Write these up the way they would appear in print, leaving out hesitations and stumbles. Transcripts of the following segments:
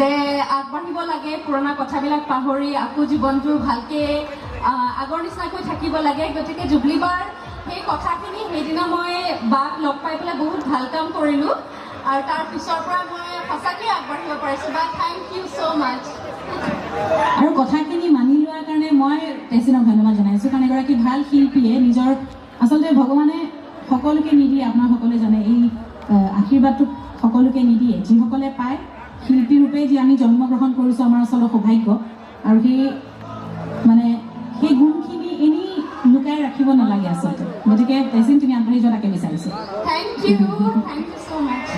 যে আগবাঢ়িব লাগে, পুৰণা কথাবিলাক পাহৰি আকৌ জীৱনটো ভালকে আগৰ নিচিনাকৈ থাকিব লাগে। গতিকে জুবলিবাৰ সেই কথাখিনি সেইদিনা মই বাক লগ পাই পেলাই বহুত ভাল কাম কৰিলোঁ আৰু তাৰ পিছৰ পৰা মই সঁচাকৈ আগবাঢ়িব পাৰিছোঁ। বা থেংক ইউ ছ' মাছ। আৰু কথাখিনি মানি লোৱাৰ কাৰণে মই তেচিনক ধন্যবাদ জনাইছোঁ, কাৰণ এগৰাকী ভাল শিল্পীয়ে নিজৰ আচলতে ভগৱানে সকলোকে নিদিয়ে, আপোনাৰ সকলোৱে জানে এই আশীৰ্বাদটো সকলোকে নিদিয়ে, যিসকলে পায় শিল্পী ৰূপে যি আমি জন্মগ্ৰহণ কৰিছোঁ আমাৰ আচলতে সৌভাগ্য। আৰু সেই গুণখিনি এনেই লুকাই ৰাখিব নালাগে আচলতে। গতিকে তেচিন তুমি আগবাঢ়ি যোৱা তাকে বিচাৰিছোঁ। Thank you so' much.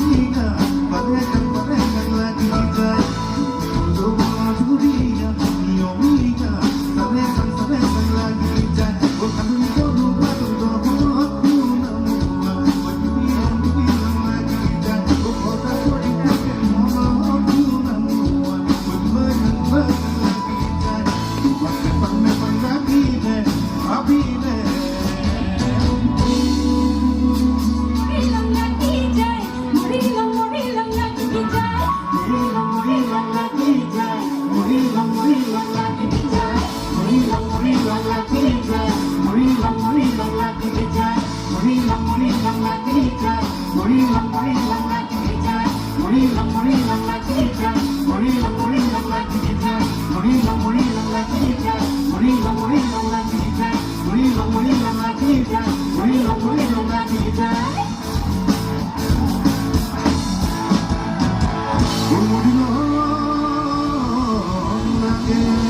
Amiga, Yeah.